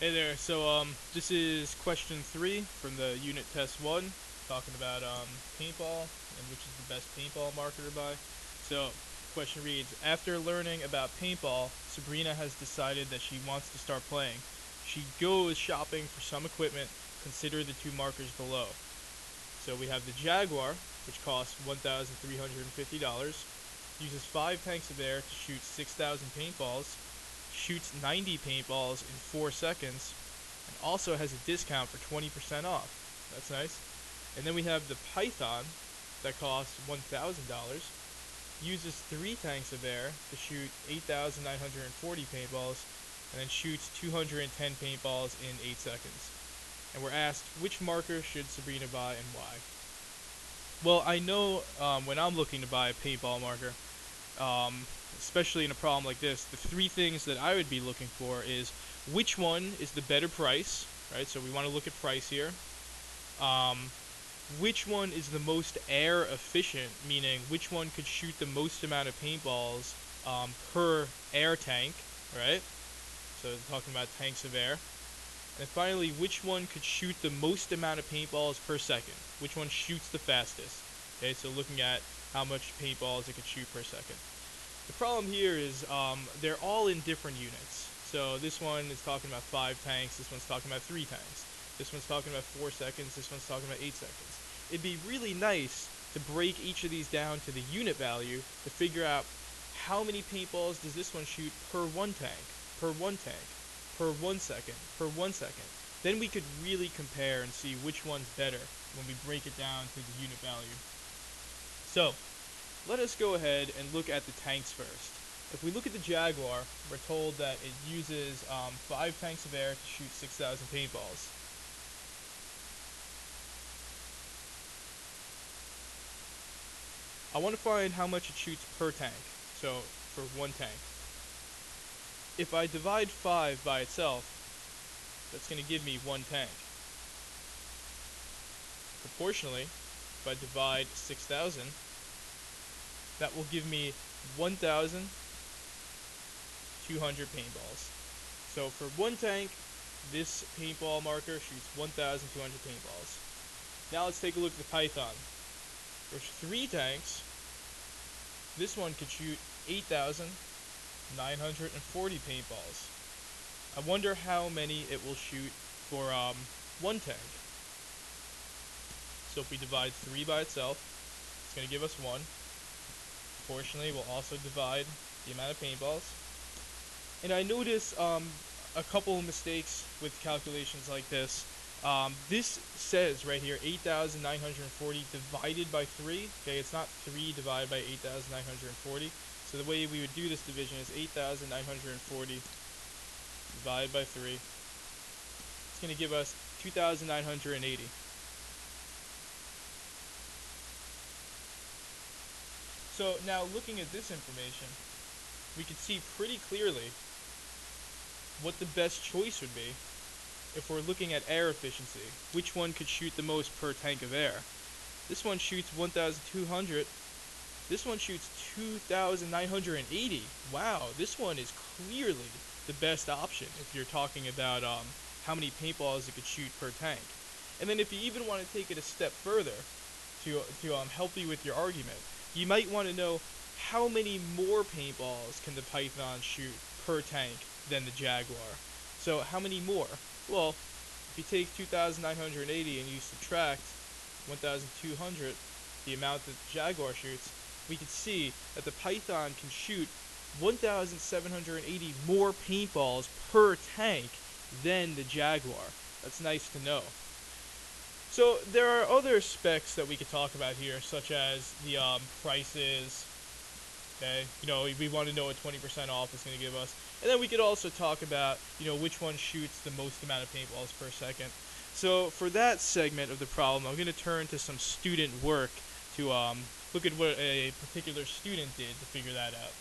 Hey there. This is question 3 from the unit test 1, talking about paintball and which is the best paintball marker to buy. So, question reads: After learning about paintball, Sabrina has decided that she wants to start playing. She goes shopping for some equipment. Consider the two markers below. So we have the Jaguar, which costs $1,350, uses 5 tanks of air to shoot 6,000 paintballs, shoots 90 paintballs in 4 seconds, and also has a discount for 20% off. That's nice. And then we have the Python that costs $1,000, uses 3 tanks of air to shoot 8,940 paintballs, and then shoots 210 paintballs in 8 seconds. And we're asked which marker should Sabrina buy and why. Well, I know when I'm looking to buy a paintball marker, um, especially in a problem like this, the 3 things that I would be looking for is which one is the better price, right? So we want to look at price here. Um, which one is the most air efficient, meaning which one could shoot the most amount of paintballs per air tank, right? So talking about tanks of air. And finally, which one could shoot the most amount of paintballs per second? Which one shoots the fastest? Okay, so looking at how much paintballs it could shoot per second. The problem here is they're all in different units. So this one is talking about 5 tanks, this one's talking about 3 tanks. This one's talking about 4 seconds, this one's talking about 8 seconds. It'd be really nice to break each of these down to the unit value to figure out how many paintballs does this one shoot per 1 tank, per 1 tank, per 1 second, per 1 second. Then we could really compare and see which one's better when we break it down to the unit value. So, let us go ahead and look at the tanks first. If we look at the Jaguar, we're told that it uses 5 tanks of air to shoot 6,000 paintballs. I want to find how much it shoots per tank, so for 1 tank. If I divide 5 by itself, that's going to give me 1 tank. Proportionally, if I divide 6,000, that will give me 1,200 paintballs. So for 1 tank, this paintball marker shoots 1,200 paintballs. Now let's take a look at the Python. There's 3 tanks. This one could shoot 8,940 paintballs. I wonder how many it will shoot for 1 tank. So if we divide 3 by itself, it's going to give us 1. Proportionally, we'll also divide the amount of paintballs. And I notice a couple of mistakes with calculations like this. This says right here 8,940 divided by 3. Okay, it's not 3 divided by 8,940. So the way we would do this division is 8,940 divided by 3. It's going to give us 2,980. So now looking at this information, we can see pretty clearly what the best choice would be if we're looking at air efficiency. Which one could shoot the most per tank of air? This one shoots 1,200. This one shoots 2,980. Wow, this one is clearly the best option if you're talking about how many paintballs it could shoot per tank. And then if you even want to take it a step further to help you with your argument, you might want to know how many more paintballs can the Python shoot per tank than the Jaguar. So how many more? Well, if you take 2,980 and you subtract 1,200, the amount that the Jaguar shoots, we can see that the Python can shoot 1,780 more paintballs per tank than the Jaguar. That's nice to know. So there are other specs that we could talk about here, such as the prices. Okay, we want to know what 20% off is going to give us, and then we could also talk about which one shoots the most amount of paintballs per second. So for that segment of the problem, I'm going to turn to some student work to look at what a particular student did to figure that out.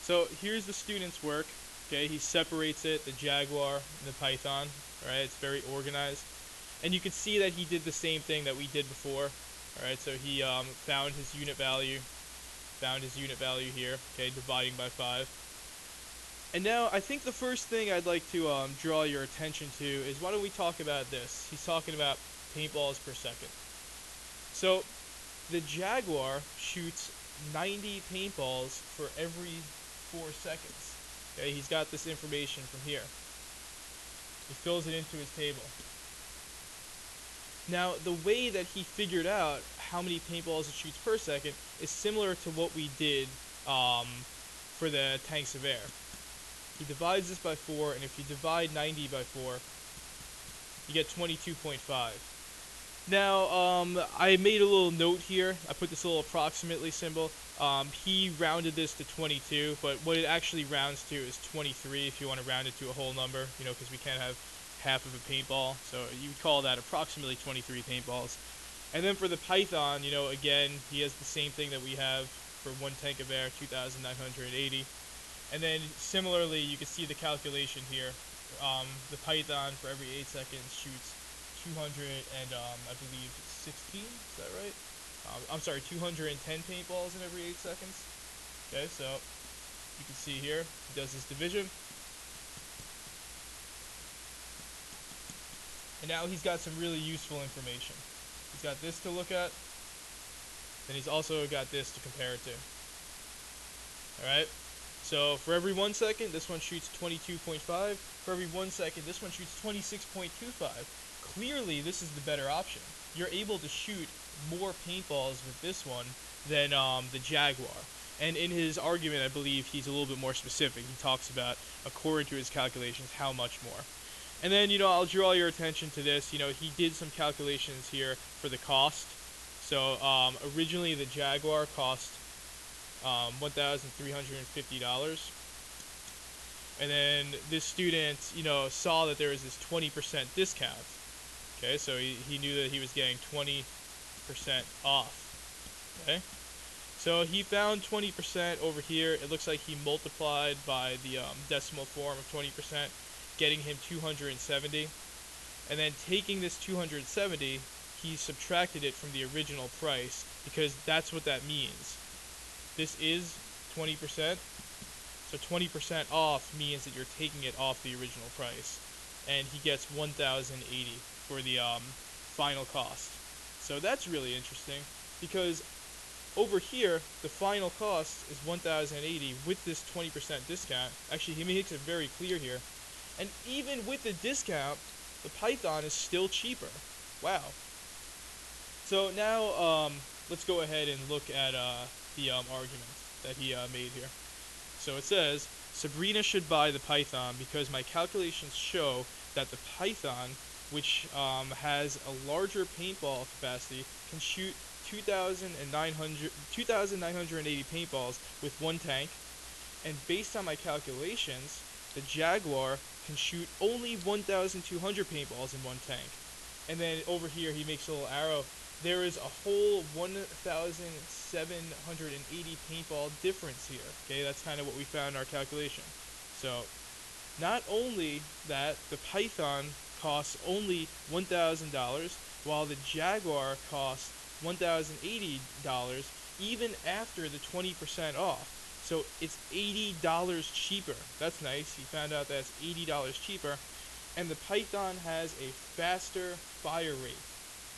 So here's the student's work. Okay, he separates it, the Jaguar and the Python. Right, it's very organized. And you can see that he did the same thing that we did before. Alright, so he found his unit value here, okay, dividing by 5. And now I think the first thing I'd like to draw your attention to is why don't we talk about this? He's talking about paintballs per second. So the Jaguar shoots 90 paintballs for every 4 seconds. Okay, he's got this information from here. He fills it into his table. Now, the way that he figured out how many paintballs it shoots per second is similar to what we did for the tanks of air. He divides this by 4, and if you divide 90 by 4, you get 22.5. Now, I made a little note here. I put this little approximately symbol. He rounded this to 22, but what it actually rounds to is 23 if you want to round it to a whole number, because we can't have half of a paintball. So you would call that approximately 23 paintballs. And then for the Python, again, he has the same thing that we have for one tank of air, 2,980. And then similarly, you can see the calculation here. The Python for every 8 seconds shoots 200 and I believe 16. Is that right? I'm sorry, 210 paintballs in every 8 seconds. Okay, so you can see here he does his division, and now he's got some really useful information. He's got this to look at, then he's also got this to compare it to. All right. So for every 1 second, this one shoots 22.5. For every 1 second, this one shoots 26.25. Clearly, this is the better option. You're able to shoot more paintballs with this one than the Jaguar. And in his argument, I believe he's a little bit more specific. He talks about, according to his calculations, how much more. And then, I'll draw your attention to this. He did some calculations here for the cost. So originally, the Jaguar cost $1,350. And then this student, saw that there was this 20% discount. Okay, so he knew that he was getting 20% off. Okay, so he found 20% over here. It looks like he multiplied by the decimal form of 20%, getting him 270. And then taking this 270, he subtracted it from the original price because that's what that means. This is 20%, so 20% off means that you're taking it off the original price, and he gets 1,080 for the final cost. So that's really interesting because over here the final cost is 1,080 with this 20% discount. Actually, he makes it very clear here, and even with the discount, the Python is still cheaper. Wow. So now let's go ahead and look at the argument that he made here. So it says, Sabrina should buy the Python because my calculations show that the Python, which has a larger paintball capacity, can shoot 2,980 paintballs with one tank. And based on my calculations, the Jaguar can shoot only 1,200 paintballs in one tank. And then over here he makes a little arrow. There is a whole 1,780 paintball difference here. Okay, that's kind of what we found in our calculation. So, not only that, the Python costs only $1,000, while the Jaguar costs $1,080, even after the 20% off. So it's $80 cheaper. That's nice. He found out that's $80 cheaper. And the Python has a faster fire rate.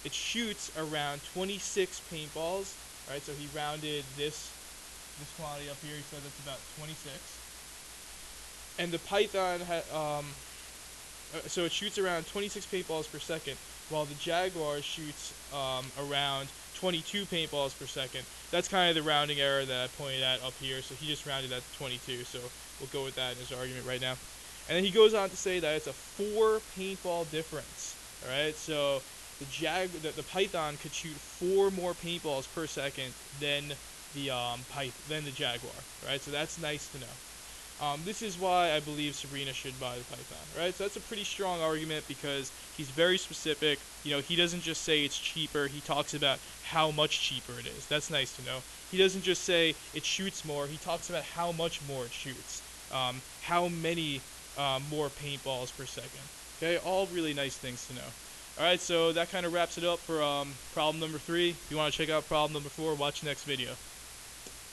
It shoots around 26 paintballs. Right, so he rounded this quantity up here. He said that's about 26. And the Python so it shoots around 26 paintballs per second, while the Jaguar shoots around 22 paintballs per second. That's kind of the rounding error that I pointed at up here. So he just rounded that to 22. So we'll go with that in his argument right now. And then he goes on to say that it's a 4 paintball difference. All right, so the Python could shoot 4 more paintballs per second than the Jaguar. Right, so that's nice to know. This is why I believe Sabrina should buy the Python. Right, so that's a pretty strong argument because he's very specific. He doesn't just say it's cheaper. He talks about how much cheaper it is. That's nice to know. He doesn't just say it shoots more. He talks about how much more it shoots. How many more paintballs per second. Okay, all really nice things to know. Alright, so that kind of wraps it up for problem number 3. If you want to check out problem number 4, watch the next video.